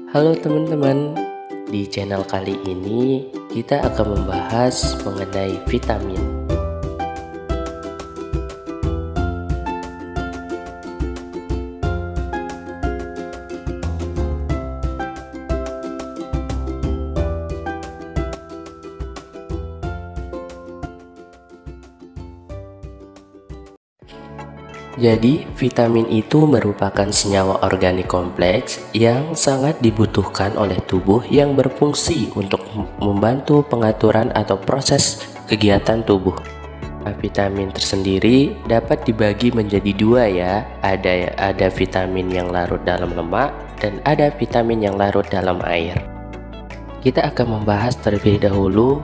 Halo teman-teman, di channel kali ini kita akan membahas mengenai vitamin. Jadi, vitamin itu merupakan senyawa organik kompleks yang sangat dibutuhkan oleh tubuh yang berfungsi untuk membantu pengaturan atau proses kegiatan tubuh. Nah, vitamin tersendiri dapat dibagi menjadi dua ya. Ada vitamin yang larut dalam lemak dan ada vitamin yang larut dalam air. Kita akan membahas terlebih dahulu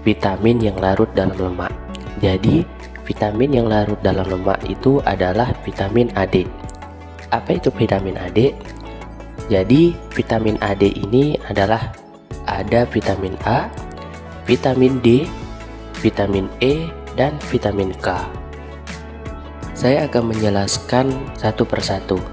vitamin yang larut dalam lemak. Jadi, vitamin yang larut dalam lemak itu adalah vitamin AD. Apa itu vitamin AD? Jadi, vitamin AD ini adalah ada vitamin A, vitamin D, vitamin E, dan vitamin K. Saya akan menjelaskan satu persatu.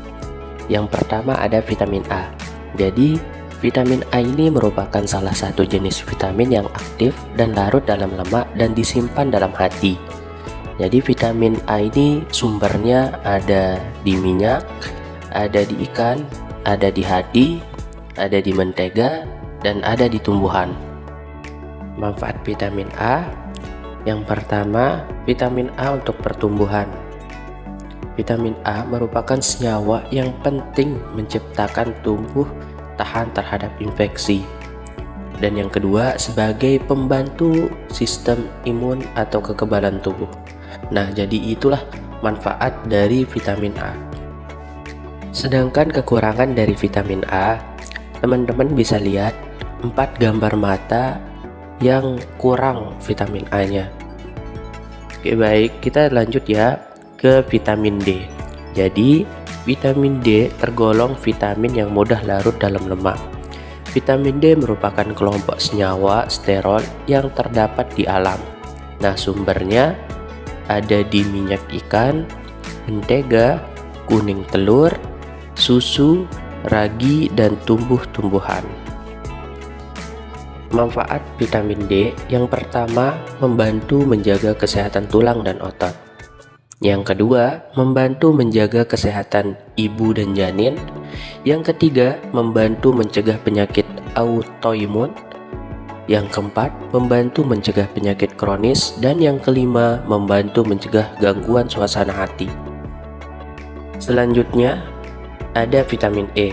Yang pertama ada vitamin A. Jadi, vitamin A ini merupakan salah satu jenis vitamin yang aktif dan larut dalam lemak dan disimpan dalam hati. Jadi vitamin A ini sumbernya ada di minyak, ada di ikan, ada di hati, ada di mentega, dan ada di tumbuhan. Manfaat vitamin A. Yang pertama, vitamin A untuk pertumbuhan. Vitamin A merupakan senyawa yang penting menciptakan tubuh tahan terhadap infeksi. Dan yang kedua, sebagai pembantu sistem imun atau kekebalan tubuh. Nah, jadi itulah manfaat dari vitamin A. Sedangkan kekurangan dari vitamin A, teman-teman bisa lihat 4 gambar mata yang kurang vitamin A-nya. Oke, baik, kita lanjut ya ke vitamin D. Jadi, vitamin D tergolong vitamin yang mudah larut dalam lemak. Vitamin D merupakan kelompok senyawa sterol yang terdapat di alam. Nah, sumbernya ada di minyak ikan, mentega, kuning telur, susu, ragi, dan tumbuh-tumbuhan. Manfaat vitamin D yang pertama, membantu menjaga kesehatan tulang dan otot. Yang kedua, membantu menjaga kesehatan ibu dan janin. Yang ketiga, membantu mencegah penyakit autoimun. Yang keempat, membantu mencegah penyakit kronis. Dan yang kelima, membantu mencegah gangguan suasana hati. Selanjutnya, ada vitamin E.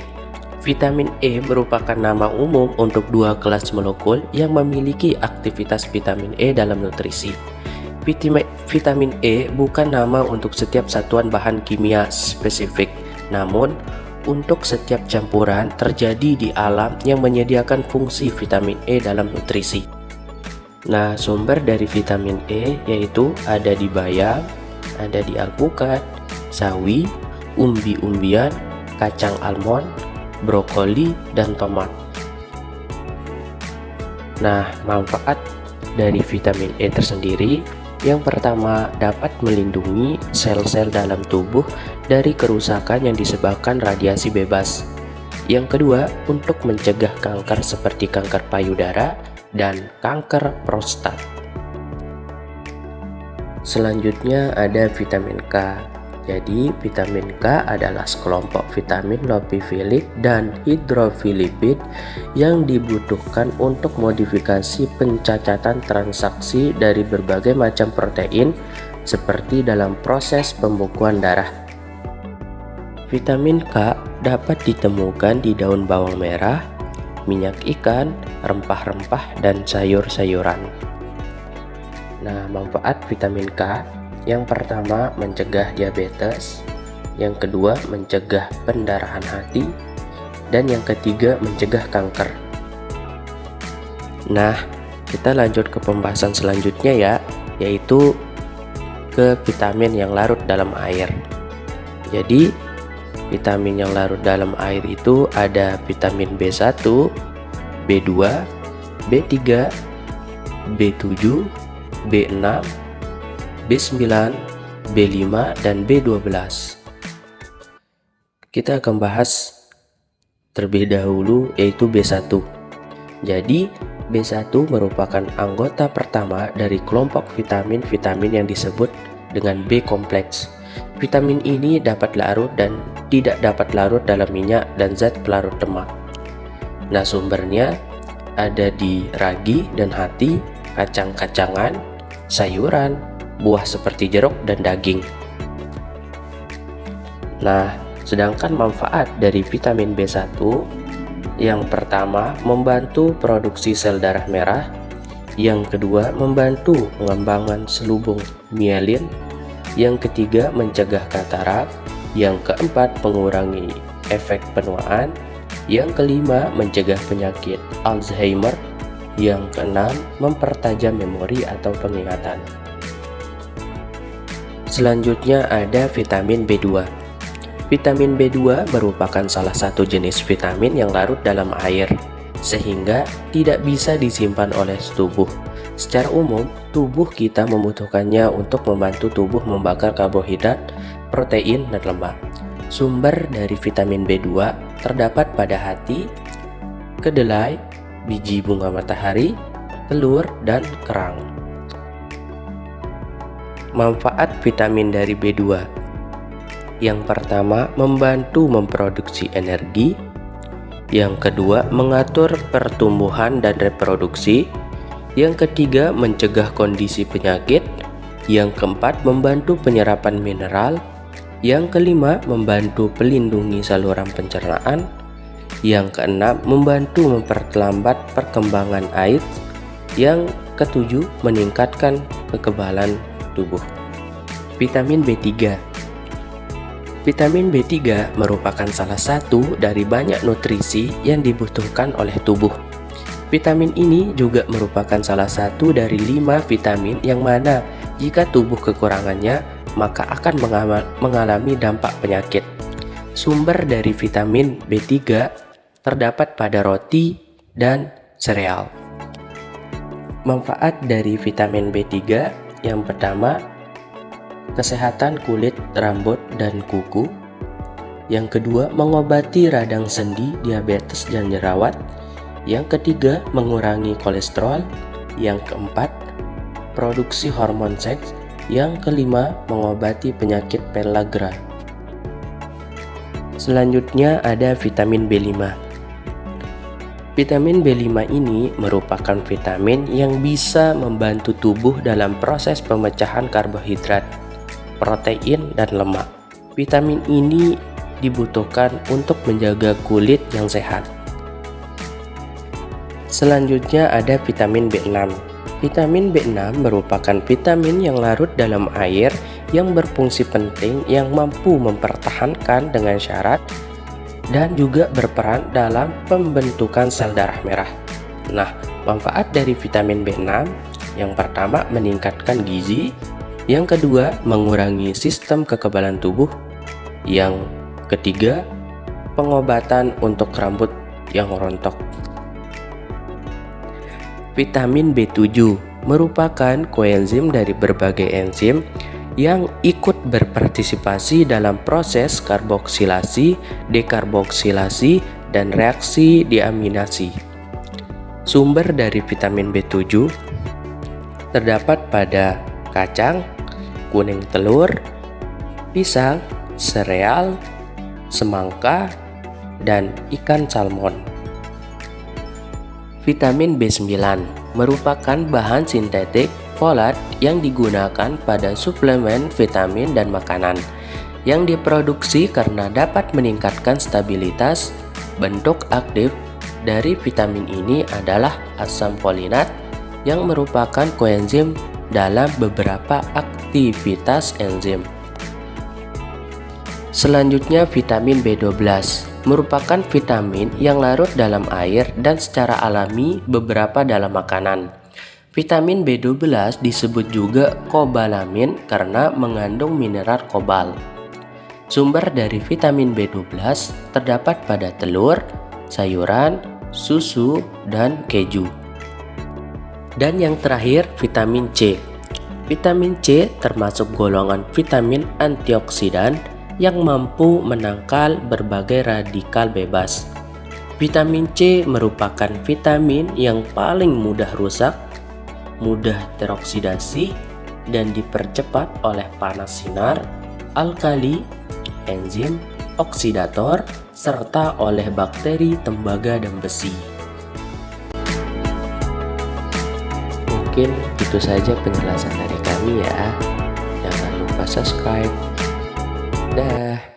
Vitamin E merupakan nama umum untuk dua kelas molekul yang memiliki aktivitas vitamin E dalam nutrisi. Vitamin E bukan nama untuk setiap satuan bahan kimia spesifik, namun untuk setiap campuran terjadi di alam yang menyediakan fungsi vitamin E dalam nutrisi. Nah, sumber dari vitamin E yaitu ada di bayam, ada di alpukat, sawi, umbi-umbian, kacang almond, brokoli, dan tomat. Nah, manfaat dari vitamin E tersendiri, yang pertama, dapat melindungi sel-sel dalam tubuh dari kerusakan yang disebabkan radiasi bebas. Yang kedua, untuk mencegah kanker seperti kanker payudara dan kanker prostat. Selanjutnya ada vitamin K. Jadi, vitamin K adalah sekelompok vitamin lipofilik dan hidrofilipid yang dibutuhkan untuk modifikasi pencacatan transaksi dari berbagai macam protein seperti dalam proses pembekuan darah. Vitamin K dapat ditemukan di daun bawang merah, minyak ikan, rempah-rempah, dan sayur-sayuran. Nah, manfaat vitamin K. Yang pertama, mencegah diabetes. Yang kedua, mencegah pendarahan hati. Dan yang ketiga, mencegah kanker. Nah, kita lanjut ke pembahasan selanjutnya ya, yaitu ke vitamin yang larut dalam air. Jadi, vitamin yang larut dalam air itu ada vitamin B1, B2, B3, B7, B6, B9, B5, dan B12. Kita akan bahas terlebih dahulu, yaitu B1. Jadi, B1 merupakan anggota pertama dari kelompok vitamin-vitamin yang disebut dengan B kompleks. Vitamin ini dapat larut dan tidak dapat larut dalam minyak dan zat pelarut lemak. Nah, sumbernya ada di ragi dan hati, kacang-kacangan, sayuran, buah seperti jeruk, dan daging. Nah, sedangkan manfaat dari vitamin B1, yang pertama membantu produksi sel darah merah, yang kedua membantu pengembangan selubung mielin, yang ketiga mencegah katarak, yang keempat mengurangi efek penuaan, yang kelima mencegah penyakit Alzheimer, yang keenam mempertajam memori atau penglihatan. Selanjutnya ada vitamin B2. Vitamin B2 merupakan salah satu jenis vitamin yang larut dalam air, sehingga tidak bisa disimpan oleh tubuh. Secara umum, tubuh kita membutuhkannya untuk membantu tubuh membakar karbohidrat, protein, dan lemak. Sumber dari vitamin B2 terdapat pada hati, kedelai, biji bunga matahari, telur, dan kerang. Manfaat vitamin dari B2. Yang pertama, membantu memproduksi energi. Yang kedua, mengatur pertumbuhan dan reproduksi. Yang ketiga, mencegah kondisi penyakit. Yang keempat, membantu penyerapan mineral. Yang kelima, membantu pelindungi saluran pencernaan. Yang keenam, membantu memperlambat perkembangan AIDS. Yang ketujuh, meningkatkan kekebalan tubuh. Vitamin B3. Vitamin B3 merupakan salah satu dari banyak nutrisi yang dibutuhkan oleh tubuh. Vitamin ini juga merupakan salah satu dari 5 vitamin yang mana jika tubuh kekurangannya maka akan mengalami dampak penyakit. Sumber dari vitamin B3 terdapat pada roti dan sereal. Manfaat dari vitamin B3 yang pertama, kesehatan kulit, rambut, dan kuku. Yang kedua, mengobati radang sendi, diabetes, dan jerawat. Yang ketiga, mengurangi kolesterol. Yang keempat, produksi hormon seks. Yang kelima, mengobati penyakit pellagra. Selanjutnya ada vitamin B5. Vitamin B5 ini merupakan vitamin yang bisa membantu tubuh dalam proses pemecahan karbohidrat, protein, dan lemak. Vitamin ini dibutuhkan untuk menjaga kulit yang sehat. Selanjutnya ada vitamin B6. Vitamin B6 merupakan vitamin yang larut dalam air yang berfungsi penting yang mampu mempertahankan dengan syarat dan juga berperan dalam pembentukan sel darah merah. Nah, manfaat dari vitamin B6 yang pertama meningkatkan gizi, yang kedua mengurangi sistem kekebalan tubuh, yang ketiga pengobatan untuk rambut yang rontok. Vitamin B7 merupakan koenzim dari berbagai enzim yang ikut berpartisipasi dalam proses karboksilasi, dekarboksilasi, dan reaksi deaminasi. Sumber dari vitamin B7 terdapat pada kacang, kuning telur, pisang, sereal, semangka, dan ikan salmon. Vitamin B9 merupakan bahan sintetik folat yang digunakan pada suplemen vitamin dan makanan yang diproduksi karena dapat meningkatkan stabilitas. Bentuk aktif dari vitamin ini adalah asam folinat yang merupakan koenzim dalam beberapa aktivitas enzim. Selanjutnya vitamin B12 merupakan vitamin yang larut dalam air dan secara alami beberapa dalam makanan. Vitamin B12 disebut juga kobalamin karena mengandung mineral kobal. Sumber dari vitamin B12 terdapat pada telur, sayuran, susu, dan keju. Dan yang terakhir, vitamin C. Vitamin C termasuk golongan vitamin antioksidan yang mampu menangkal berbagai radikal bebas. Vitamin C merupakan vitamin yang paling mudah rusak, mudah teroksidasi, dan dipercepat oleh panas sinar, alkali, enzim, oksidator, serta oleh bakteri, tembaga, dan besi. Mungkin itu saja penjelasan dari kami ya. Jangan lupa subscribe. Dah.